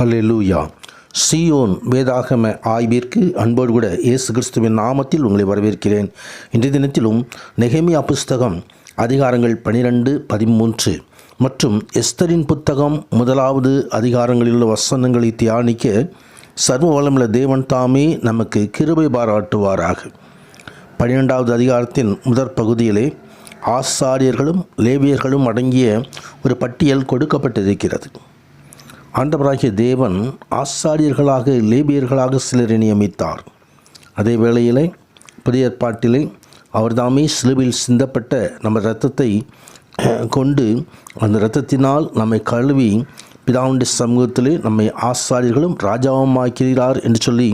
ஹல்லேலூயா. சீயோன் வேதாகம ஆய்விற்கு அன்போடு கூட இயேசு கிறிஸ்துவின் நாமத்தில் உங்களை வரவேற்கிறேன். இன்றைய தினத்திலும் நெகேமியா புஸ்தகம் அதிகாரங்கள் 12, 13 மற்றும் எஸ்தரின் புத்தகம் 1வது அதிகாரங்களில் உள்ள வசனங்களை தியானிக்க சர்வ வல்லமையுள்ள தேவன் தாமே நமக்கு கிருபை பாராட்டுவாராக. 12வது அதிகாரத்தின் முதற் பகுதியிலே ஆசாரியர்களும் லேவியர்களும் அடங்கிய ஒரு பட்டியல் கொடுக்கப்பட்டிருக்கிறது. ஆண்டவராகிய தேவன் ஆசாரியர்களாக லேவியர்களாக சிலரை நியமித்தார். அதே வேளையிலே புதிய ஏற்பாட்டிலே அவர்தாமே சிலுவையில் சிந்தப்பட்ட நம்ம இரத்தத்தை கொண்டு அந்த இரத்தத்தினால் நம்மை கழுவி பிதாவுடைய சமூகத்திலே நம்மை ஆசாரியர்களும் ராஜாவும் ஆக்கிறார் என்று சொல்லி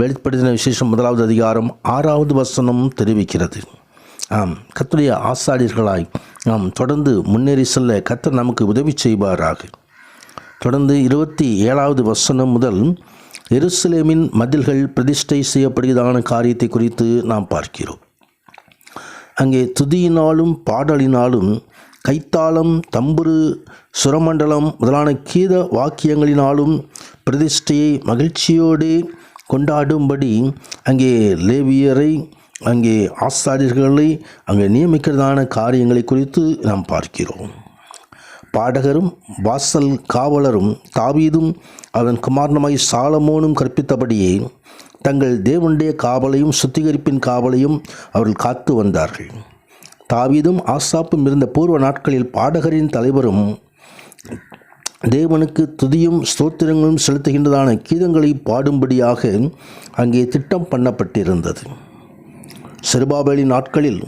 வெளிப்படுத்தின விசேஷம் 1வது அதிகாரம் 6வது வசனம் தெரிவிக்கிறது. கர்த்தருடைய ஆசாரியர்களாய் நாம் தொடர்ந்து முன்னேறி செல்ல கர்த்தர் நமக்கு உதவி செய்வாராக. தொடர்ந்து 27வது வசனம் முதல் எருசலேமின் மதில்கள் பிரதிஷ்டை செய்யப்படுவதான காரியத்தை குறித்து நாம் பார்க்கிறோம். அங்கே துதியினாலும் பாடலினாலும் கைத்தாளம், தம்புரு, சுரமண்டலம் முதலான கீத வாக்கியங்களினாலும் பிரதிஷ்டையை மகிழ்ச்சியோடு கொண்டாடும்படி அங்கே லேவியரை, அங்கே ஆசாரியர்களை அங்கே நியமிக்கிறதான காரியங்களை குறித்து நாம் பார்க்கிறோம். பாடகரும் வாசல் காவலரும் தாவீதும் அவன் குமாரனுமாய் சாலமோனும் கற்பித்தபடியே தங்கள் தேவனுடைய காவலையும் சுத்திகரிப்பின் காவலையும் அவர்கள் காத்து வந்தார்கள். தாவீதும் ஆசாப்பும் இருந்த பூர்வ நாட்களில் பாடகரின் தலைவரும் தேவனுக்கு துதியும் ஸ்தோத்திரங்களும் செலுத்துகின்றதான கீதங்களை பாடும்படியாக அங்கே திட்டம் பண்ணப்பட்டிருந்தது. செருபாபேலின் நாட்களில்,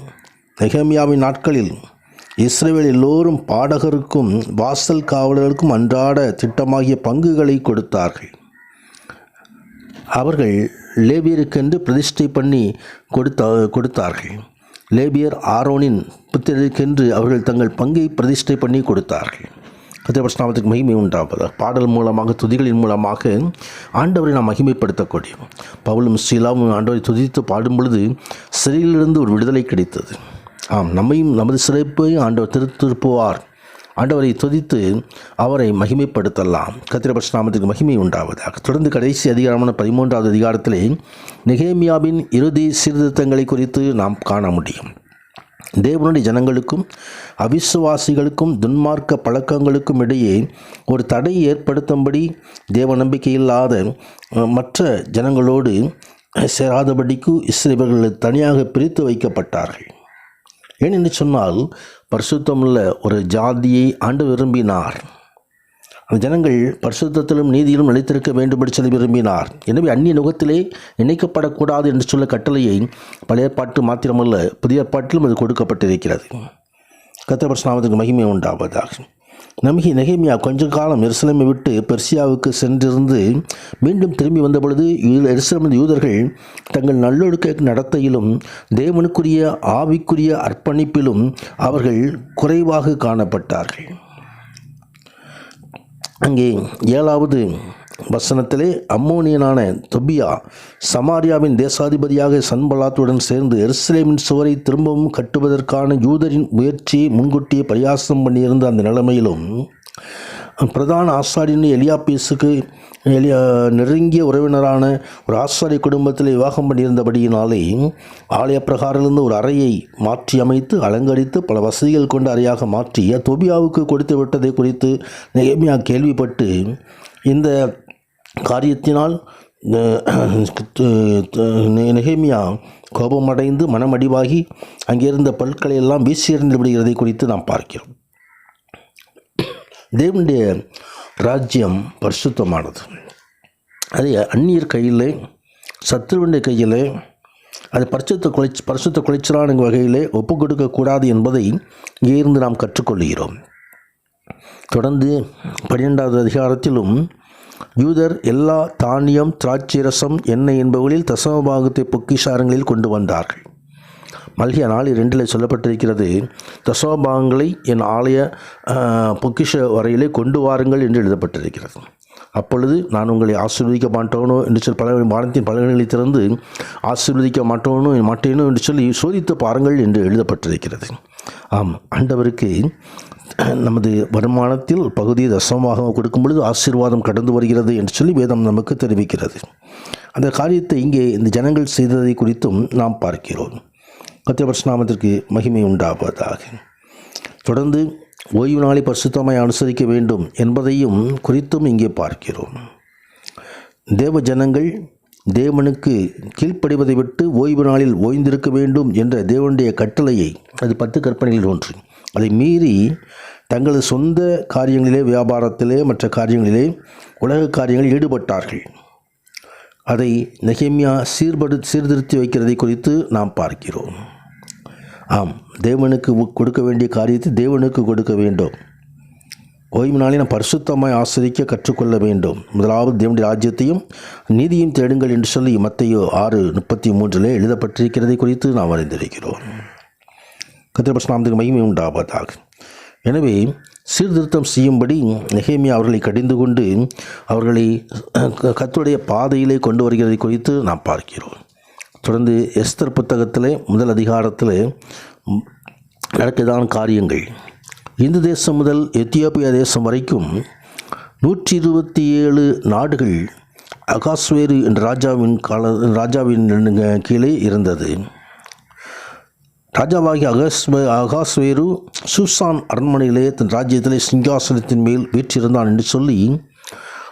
நெகேமியாவின் நாட்களில் இஸ்ரவேல் எல்லோரும் பாடகருக்கும் வாசல் காவலருக்கும் அன்றாட திட்டமாகிய பங்குகளை அவர்கள் லேவியருக்கென்று பிரதிஷ்டை பண்ணி கொடுத்தார்கள். லேவியர் ஆரோனின் புத்திரருக்கென்று அவர்கள் தங்கள் பங்கை பிரதிஷ்டை பண்ணி கொடுத்தார்கள். கர்த்தருடைய மகிமை உண்டாவதாக. பாடல் மூலமாக, துதிகளின் மூலமாக ஆண்டவரை நாம் மகிமைப்படுத்தக்கூடிய பவுலும் சீலாவும் ஆண்டவரை துதித்து பாடும் பொழுது சிறையிலிருந்து ஒரு விடுதலை கிடைத்தது. நம்மையும் நமது சிறைப்பையும் ஆண்டவர் திருப்புவார். ஆண்டவரை துதித்து அவரை மகிமைப்படுத்தலாம். கர்த்தருடைய மகிமை உண்டாவதாக. தொடர்ந்து கடைசி அதிகாரமான 13வது அதிகாரத்திலே நெகேமியாவின் இறுதி சீர்திருத்தங்களை குறித்து நாம் காண முடியும். தேவனுடைய ஜனங்களுக்கும் அவிசுவாசிகளுக்கும் துன்மார்க்க பழக்கங்களுக்கும் இடையே ஒரு தடை ஏற்படுத்தும்படி தேவ நம்பிக்கையில்லாத மற்ற ஜனங்களோடு சேராதபடிக்கு இஸ்ரவேலர்கள் தனியாக பிரித்து வைக்கப்பட்டார்கள். ஏனென்று சொன்னால், பரிசுத்தமுள்ள ஒரு ஜாதியை ஆண்டு விரும்பினார். அந்த ஜனங்கள் பரிசுத்தத்திலும் நீதியிலும் நிலைத்திருக்க வேண்டும்படி சொல்லி விரும்பினார். எனவே அந்நிய நுகத்திலே இணைக்கப்படக்கூடாது என்று சொல்ல கட்டளையை பழைய ஏற்பாட்டு மாத்திரமல்ல, புதிய ஏற்பாட்டிலும் அது கொடுக்கப்பட்டிருக்கிறது. கர்த்தருடைய மகிமை உண்டாவதாக. நெகேமியா கொஞ்ச காலம் எருசலேமை விட்டு பெர்சியாவுக்கு சென்றிருந்து மீண்டும் திரும்பி வந்த பொழுது எருசலேமின் யூதர்கள் தங்கள் நல்லொழுக்க நடத்தையிலும் தேவனுக்குரிய ஆவிக்குரிய அர்ப்பணிப்பிலும் அவர்கள் குறைவாக காணப்பட்டார்கள். அங்கே 7வது வசனத்திலே அம்மோனியனான தொபியா சமாரியாவின் தேசாதிபதியாக சன்பலாத்துடன் சேர்ந்து எருசலேமின் சுவரை திரும்பவும் கட்டுவதற்கான யூதரின் முயற்சியை முன்கூட்டியே பரியாசம் பண்ணியிருந்த அந்த நிலைமையிலும் பிரதான ஆசாரியன் எலியாபீசுக்கு நெருங்கிய உறவினரான ஒரு ஆசாரிய குடும்பத்தில் விவாகம் பண்ணியிருந்தபடியினாலே ஆலய பிரகாரிலிருந்து ஒரு அறையை மாற்றி அமைத்து அலங்கரித்து பல வசதிகள் கொண்ட அறையாக மாற்றி தொபியாவுக்கு கொடுத்து விட்டதை குறித்து நெகேமியா கேள்விப்பட்டு இந்த காரியத்தினால் நெகேமியா கோபமடைந்து மனமடிவாகி அங்கிருந்த பொருட்களை எல்லாம் வீசி எறிந்து விடுகிறதை குறித்து நாம் பார்க்கிறோம். தேவனுடைய ராஜ்யம் பரிசுத்தமானது. அது அந்நியர் கையிலே, சத்துருவனுடைய கையிலே, அது பரிசுத்த குலைச்சலான வகையிலே ஒப்பு கொடுக்கக்கூடாது என்பதை இங்கே இருந்து நாம் கற்றுக்கொள்கிறோம். தொடர்ந்து 12வது அதிகாரத்திலும் யூதர் எல்லா தானியம், திராட்சை ரசம், எண்ணெய் என்பவர்களில் தசமபாகத்தை பொக்கிஷாரங்களில் கொண்டு வந்தார்கள். மல்கியா 4:2 சொல்லப்பட்டிருக்கிறது, தசமபாகங்களை என் ஆலய பொக்கிஷ வரையிலே கொண்டு வாருங்கள் என்று எழுதப்பட்டிருக்கிறது. அப்பொழுது நான் உங்களை ஆசீர்வதிக்க மாட்டோனோ என்று சொல்லி பல வானத்தின் பலன்களை திறந்து ஆசீர்வதிக்க மாட்டேனோ என்று சொல்லி சோதித்து பாருங்கள் என்று எழுதப்பட்டிருக்கிறது. ஆண்டவருக்கு நமது வருமானத்தில் பகுதியை தசமமாக கொடுக்கும் பொழுது ஆசீர்வாதம் கடந்து வருகிறது என்று சொல்லி வேதம் நமக்கு தெரிவிக்கிறது. அந்த காரியத்தை இங்கே இந்த ஜனங்கள் செய்ததை குறித்தும் நாம் பார்க்கிறோம். கர்த்தருடைய பரிசுத்த நாமத்திற்கு மகிமை உண்டாவதாக. தொடர்ந்து ஓய்வு நாளை பரிசுத்தமாய் அனுசரிக்க வேண்டும் என்பதையும் குறித்தும் இங்கே பார்க்கிறோம். தேவ ஜனங்கள் தேவனுக்கு கீழ்ப்படிவதை விட்டு ஓய்வு நாளில் ஓய்ந்திருக்க வேண்டும் என்ற தேவனுடைய கட்டளையை, அது 10 கற்பனைகளில் ஒன்று, அதை மீறி தங்களது சொந்த காரியங்களிலே, வியாபாரத்திலே, மற்ற காரியங்களிலே, உலக காரியங்களில் ஈடுபட்டார்கள். அதை நெகேமியா சீர்திருத்தி வைக்கிறதை குறித்து நாம் பார்க்கிறோம். ஆம், தேவனுக்கு கொடுக்க வேண்டிய காரியத்தை தேவனுக்கு கொடுக்க வேண்டும். ஓய்வு நாளை நாம் பரிசுத்தமாய் ஆசரிக்க கற்றுக்கொள்ள வேண்டும். முதலாவது தேவனுடைய ராஜ்யத்தையும் நீதியும் தேடுங்கள் என்று சொல்லி மத்தேயு 6:33 எழுதப்பட்டிருக்கிறதை குறித்து நாம் அறிந்திருக்கிறோம். கர்த்தருடைய பரிசுத்த நாமத்துக்கு மகிமை உண்டாவதாக. எனவே சீர்திருத்தம் செய்யும்படி நெகேமியா அவர்களை கடிந்து கொண்டு அவர்களை கர்த்தருடைய பாதையிலே கொண்டு வருகிறதை குறித்து நாம் பார்க்கிறோம். தொடர்ந்து எஸ்தர் புத்தகத்திலே முதல் அதிகாரத்தில் நடக்கதான காரியங்கள், இந்து தேசம் முதல் எத்தியோப்பியா தேசம் வரைக்கும் 127 நாடுகள் அகாஸ்வேரு என்ற ராஜாவின் கீழே இருந்தது. ராஜாவாகிய அகாஸ்வேரு சூசான் அரண்மனையிலே தன் ராஜ்யத்திலே சிங்காசனத்தின் மேல் வீற்றிருந்தான் என்று சொல்லி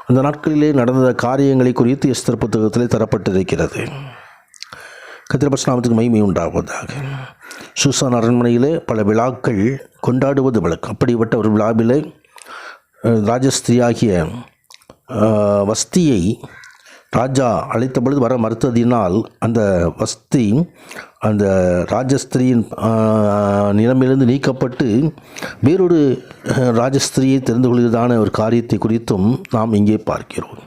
அந்த நாட்களிலே நடந்த காரியங்களை குறித்து எஸ்தர் புத்தகத்திலே தரப்பட்டிருக்கிறது. கர்த்தருடைய பரிசுத்த நாமத்துக்கு மகிமை உண்டாவதாக. சூசான் அரண்மனையிலே பல விழாக்கள் கொண்டாடுவது வழக்கம். அப்படிப்பட்ட ஒரு விழாவிலே ராஜஸ்திரியாகிய வஸ்தியை ராஜா அழைத்த பொழுது வர மறுத்ததினால் அந்த வஸ்தி அந்த ராஜஸ்திரியின் நிலைமையிலிருந்து நீக்கப்பட்டு வேறொரு ராஜஸ்திரியை தெரிந்து கொள்வதான ஒரு காரியத்தை குறித்தும் நாம் இங்கே பார்க்கிறோம்.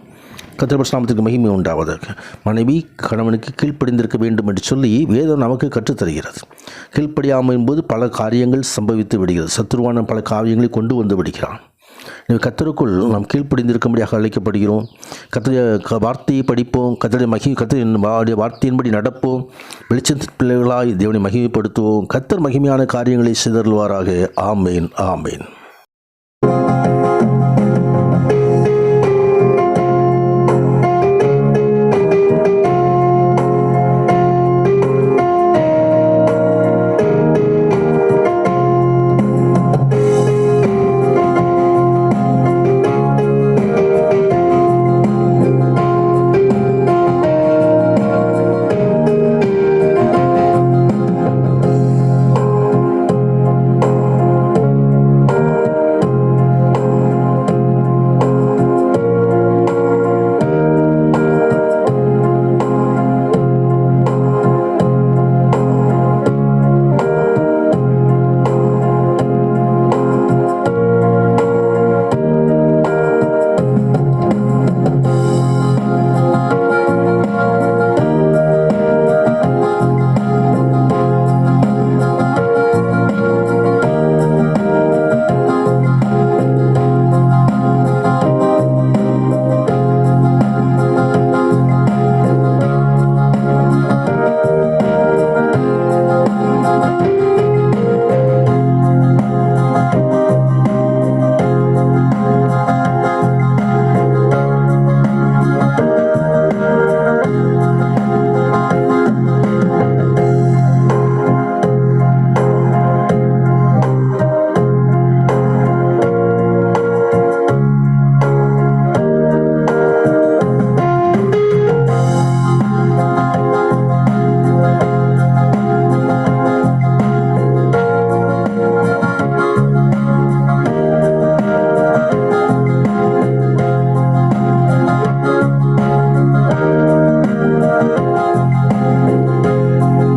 கர்த்தருடைய பரிசுத்த நாமத்துக்கு மகிமை உண்டாவதாக. மனைவி கணவனுக்கு கீழ்ப்படிந்திருக்க வேண்டும் என்று சொல்லி வேதம் நமக்கு கற்றுத்தருகிறது. கீழ்ப்படியாமல் என்பது பல காரியங்கள் சம்பவித்து விடுகிறது. சத்துருவான பல காரியங்களை கொண்டு வந்து விடுகிறான். எனவே கர்த்தருக்குள் நாம் கீழ்ப்படிந்திருக்கும்படியாக அழைக்கப்படுகிறோம். கர்த்தருடைய வார்த்தையை படிப்போம், கர்த்தருடைய வார்த்தையின்படி நடப்போம், வெளிச்சத்தின் பிள்ளைகளாய் தேவனை மகிமைப்படுத்துவோம். கர்த்தர் மகிமையான காரியங்களை சிதறுவாராக. ஆமேன், ஆமேன்.